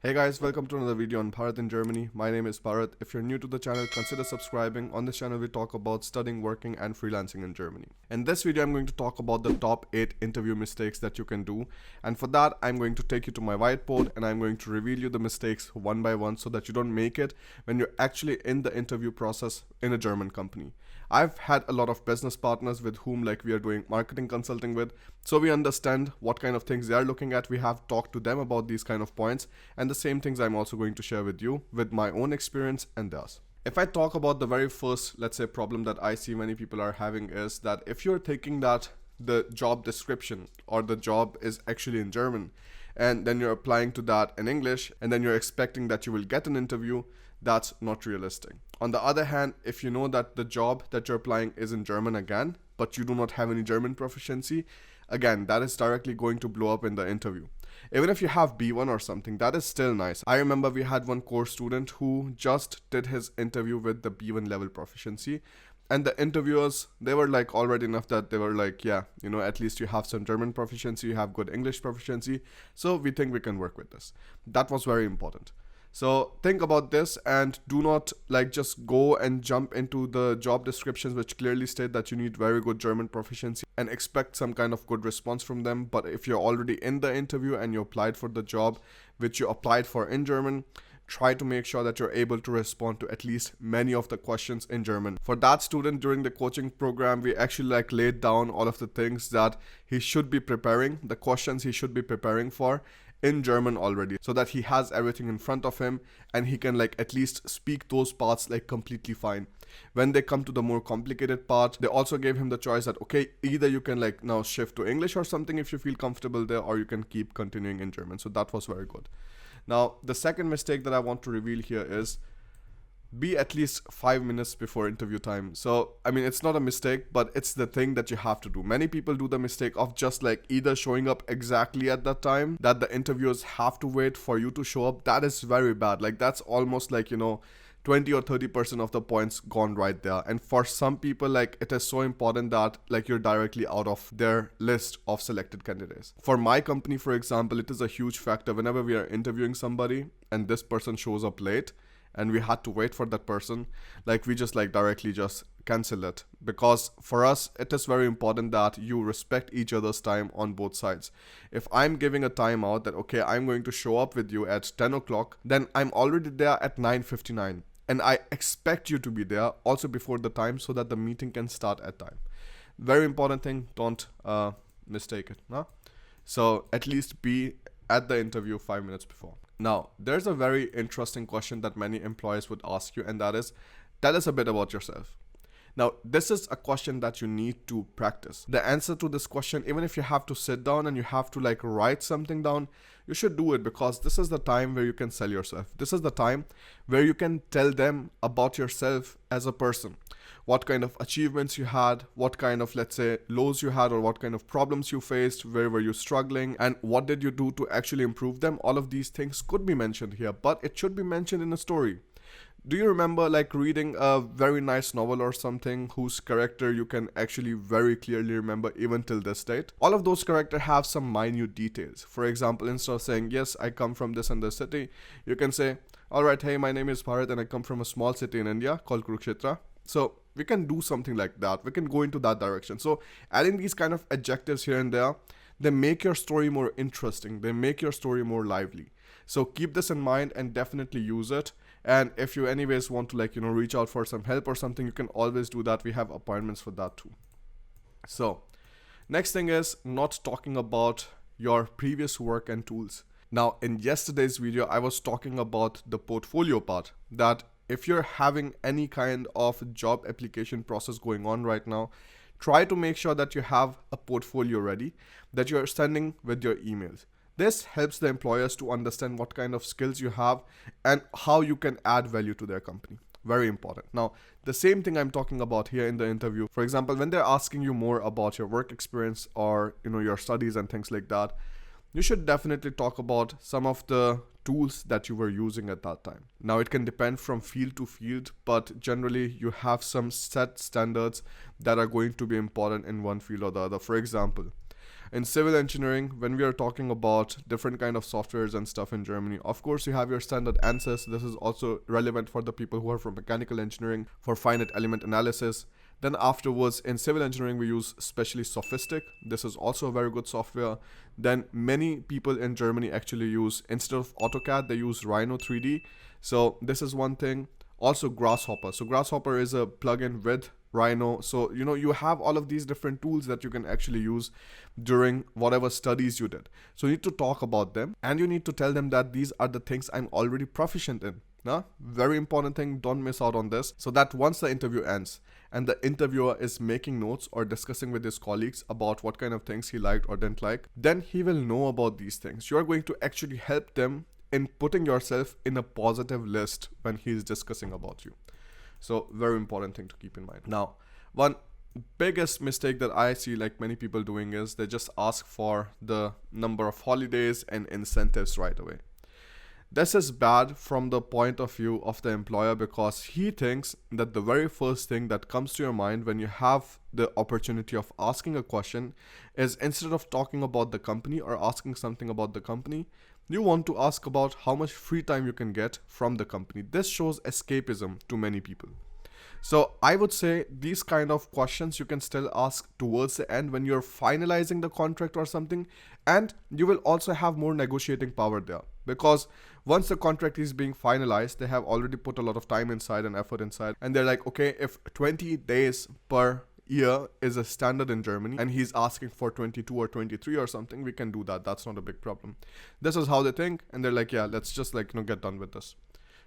Hey guys, welcome to another video on Bharat in Germany. My name is Bharat. If you're new to the channel, consider subscribing. On this channel, we talk about studying, working, and freelancing in Germany. In this video, I'm going to talk about the top 8 interview mistakes that you can do. And for that, I'm going to take you to my whiteboard and I'm going to reveal you the mistakes one by one so that you don't make it when you're actually in the interview process in a German company. I've had a lot of business partners with whom we are doing marketing consulting with, so we understand what kind of things they are looking at. We have talked to them about these kind of points, and the same things I'm also going to share with you with my own experience and theirs. If I talk about the very first, let's say, problem that I see many people are having is that if you're thinking that the job description or the job is actually in German, and then you're applying to that in English, and then you're expecting that you will get an interview, that's not realistic. On the other hand, if you know that the job that you're applying is in German again, but you do not have any German proficiency, again, that is directly going to blow up in the interview. Even if you have B1 or something, that is still nice. I remember we had one course student who just did his interview with the B1 level proficiency, and the interviewers, they were already enough that they were yeah, at least you have some German proficiency, you have good English proficiency, so we think we can work with this. That was very important. So think about this and do not just go and jump into the job descriptions which clearly state that you need very good German proficiency and expect some kind of good response from them. But if you're already in the interview and you applied for the job which you applied for in German, try to make sure that you're able to respond to at least many of the questions in German. For that student, during the coaching program, we actually laid down all of the things that he should be preparing, the questions he should be preparing for in German already, so that he has everything in front of him and he can at least speak those parts completely fine. When they come to the more complicated part, they also gave him the choice that okay, either you can now shift to English or something if you feel comfortable there, or you can keep continuing in German. So that was very good. Now, the second mistake that I want to reveal here is be at least 5 minutes before interview time. So, I mean, it's not a mistake, but it's the thing that you have to do. Many people do the mistake of just either showing up exactly at that time that the interviewers have to wait for you to show up. That is very bad. That's almost 20 or 30% of the points gone right there. And for some people, it is so important that you're directly out of their list of selected candidates. For my company, for example, it is a huge factor whenever we are interviewing somebody and this person shows up late and we had to wait for that person, we just directly just cancel it, because for us it is very important that you respect each other's time on both sides. If I'm giving a timeout that okay, I'm going to show up with you at 10 o'clock, then I'm already there at 9:59 and I expect you to be there also before the time so that the meeting can start at time. Very important thing, don't mistake it, no? So at least be at the interview 5 minutes before. Now, there's a very interesting question that many employers would ask you, and that is, tell us a bit about yourself. Now, this is a question that you need to practice. The answer to this question, even if you have to sit down and you have to write something down, you should do it, because this is the time where you can sell yourself. This is the time where you can tell them about yourself as a person. What kind of achievements you had, what kind of, let's say, lows you had, or what kind of problems you faced, where were you struggling, and what did you do to actually improve them. All of these things could be mentioned here, but it should be mentioned in a story. Do you remember reading a very nice novel or something whose character you can actually very clearly remember even till this date? All of those characters have some minute details. For example, instead of saying, yes, I come from this and this city, you can say, alright, hey, my name is Bharat and I come from a small city in India called Kurukshetra. So we can do something like that. We can go into that direction. So adding these kind of adjectives here and there, they make your story more interesting. They make your story more lively. So keep this in mind and definitely use it. And if you anyways want to reach out for some help or something, you can always do that. We have appointments for that too. So next thing is not talking about your previous work and tools. Now, in yesterday's video, I was talking about the portfolio part, that if you're having any kind of job application process going on right now, try to make sure that you have a portfolio ready that you're sending with your emails. This helps the employers to understand what kind of skills you have and how you can add value to their company. Very important. Now, the same thing I'm talking about here in the interview. For example, when they're asking you more about your work experience or your studies and things like that, you should definitely talk about some of the tools that you were using at that time. Now, it can depend from field to field, but generally you have some set standards that are going to be important in one field or the other. For example, In civil engineering, when we are talking about different kind of softwares and stuff in Germany, of course you have your standard ANSYS. This is also relevant for the people who are from mechanical engineering for finite element analysis. Then afterwards, in civil engineering, we use especially Sophistic. This is also a very good software. Then many people in Germany actually use, instead of AutoCAD, they use Rhino 3D. So this is one thing. Also Grasshopper. So Grasshopper is a plugin with Rhino. So, you have all of these different tools that you can actually use during whatever studies you did. So you need to talk about them, and you need to tell them that these are the things I'm already proficient in. Very important thing, don't miss out on this, so that once the interview ends and the interviewer is making notes or discussing with his colleagues about what kind of things he liked or didn't like, then he will know about these things. You are going to actually help them in putting yourself in a positive list when he is discussing about you. So very important thing to keep in mind. Now, one biggest mistake that I see like many people doing is they just ask for the number of holidays and incentives right away. This is bad from the point of view of the employer, because he thinks that the very first thing that comes to your mind when you have the opportunity of asking a question is, instead of talking about the company or asking something about the company, you want to ask about how much free time you can get from the company. This shows escapism to many people. So I would say these kind of questions you can still ask towards the end when you're finalizing the contract or something, and you will also have more negotiating power there, because once the contract is being finalized, they have already put a lot of time inside and effort inside, and they're like, okay, if 20 days per year is a standard in Germany and he's asking for 22 or 23 or something, we can do that. That's not a big problem. This is how they think, and they're like, yeah, let's just get done with this.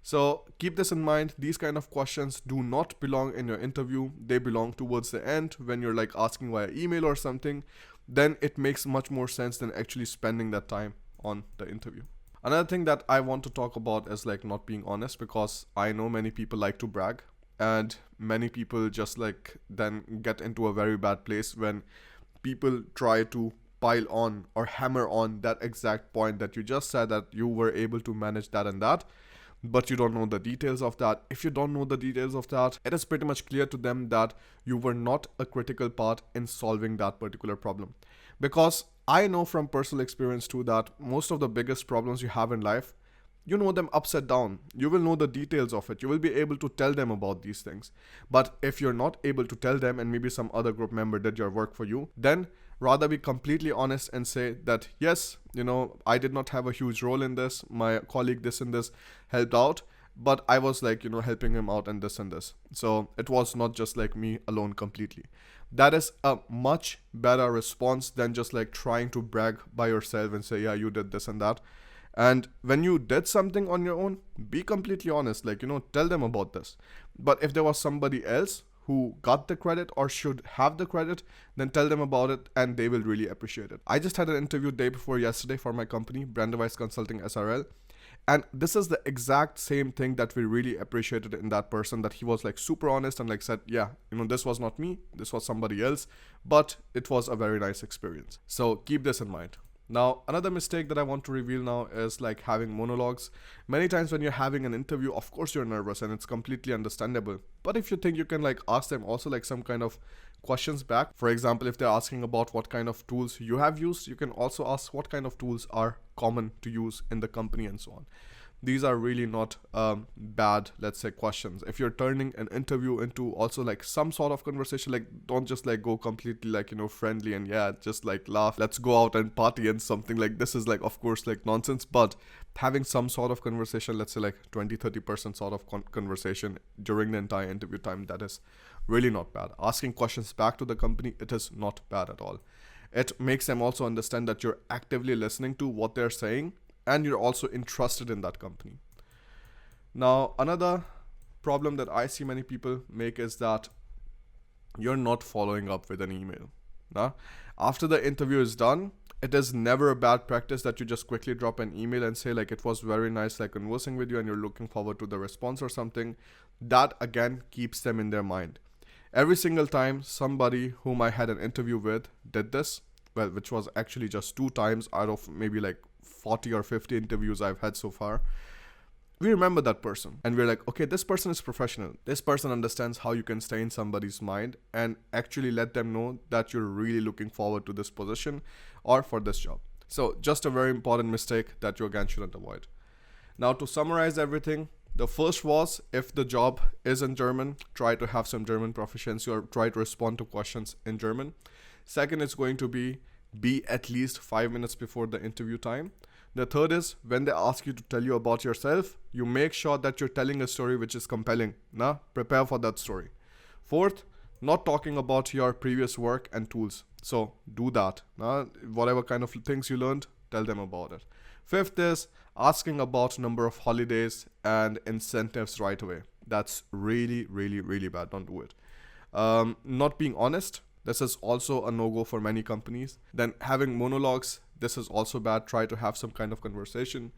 So keep this in mind. These kind of questions do not belong in your interview. They belong towards the end when you're asking via email or something. Then it makes much more sense than actually spending that time on the interview. Another thing that I want to talk about is not being honest, because I know many people like to brag, and many people just then get into a very bad place when people try to pile on or hammer on that exact point that you just said, that you were able to manage that and that, but you don't know the details of that. If you don't know the details of that, it is pretty much clear to them that you were not a critical part in solving that particular problem. Because I know from personal experience too that most of the biggest problems you have in life, you know them upside down. You will know the details of it. You will be able to tell them about these things. But if you're not able to tell them, and maybe some other group member did your work for you, then rather be completely honest and say that, yes, I did not have a huge role in this. My colleague this and this helped out, but I was helping him out and this and this. So it was not just me alone completely. That is a much better response than just trying to brag by yourself and say, yeah, you did this and that. And when you did something on your own, be completely honest, tell them about this. But if there was somebody else who got the credit or should have the credit, then tell them about it and they will really appreciate it. I just had an interview day before yesterday for my company, Brand Device Consulting SRL. And this is the exact same thing that we really appreciated in that person, that he was super honest and said, yeah, this was not me, this was somebody else, but it was a very nice experience. So keep this in mind. Now, another mistake that I want to reveal now is having monologues. Many times when you're having an interview, of course you're nervous and it's completely understandable. But if you think you can ask them also some kind of questions back. For example, if they're asking about what kind of tools you have used, you can also ask what kind of tools are common to use in the company and so on. These are really not bad, let's say, questions. If you're turning an interview into also some sort of conversation, don't just go completely friendly and yeah, just laugh, let's go out and party and something this is of course nonsense. But having some sort of conversation, let's say 20-30% sort of conversation during the entire interview time, that is really not bad. Asking questions back to the company, it is not bad at all. It makes them also understand that you're actively listening to what they're saying, and you're also interested in that company. Now, another problem that I see many people make is that you're not following up with an email. Now, after the interview is done, it is never a bad practice that you just quickly drop an email and say it was very nice conversing with you and you're looking forward to the response or something. That again keeps them in their mind. Every single time somebody whom I had an interview with did this, well, which was actually just 2 times out of maybe 40 or 50 interviews I've had so far, we remember that person and we're like, okay, this person is professional. This person understands how you can stay in somebody's mind and actually let them know that you're really looking forward to this position or for this job. So just a very important mistake that you again shouldn't avoid. Now, to summarize everything, the first was, if the job is in German, try to have some German proficiency or try to respond to questions in German. Second is going to be at least 5 minutes before the interview time. The third is, when they ask you to tell you about yourself, you make sure that you're telling a story which is compelling. Prepare for that story. Fourth, not talking about your previous work and tools. So do that. Whatever kind of things you learned, tell them about it. Fifth is asking about number of holidays and incentives right away. That's really, really, really bad. Don't do it. Not being honest. This is also a no-go for many companies. Then having monologues. This is also bad. Try to have some kind of conversation.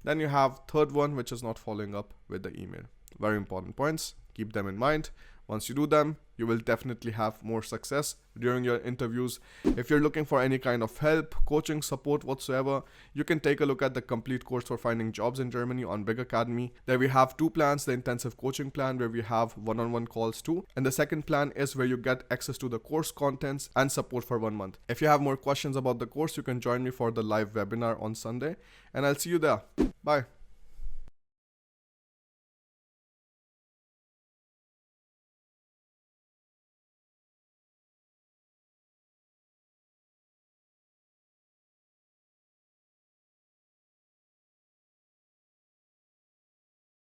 Then you have third one, which is not following up with the email. Very important points. Keep them in mind. Once you do them, you will definitely have more success during your interviews. If you're looking for any kind of help, coaching, support whatsoever, you can take a look at the complete course for finding jobs in Germany on Big Academy. There we have two plans: the intensive coaching plan, where we have one-on-one calls too, and the second plan is where you get access to the course contents and support for 1 month. If you have more questions about the course, you can join me for the live webinar on Sunday, and I'll see you there. Bye.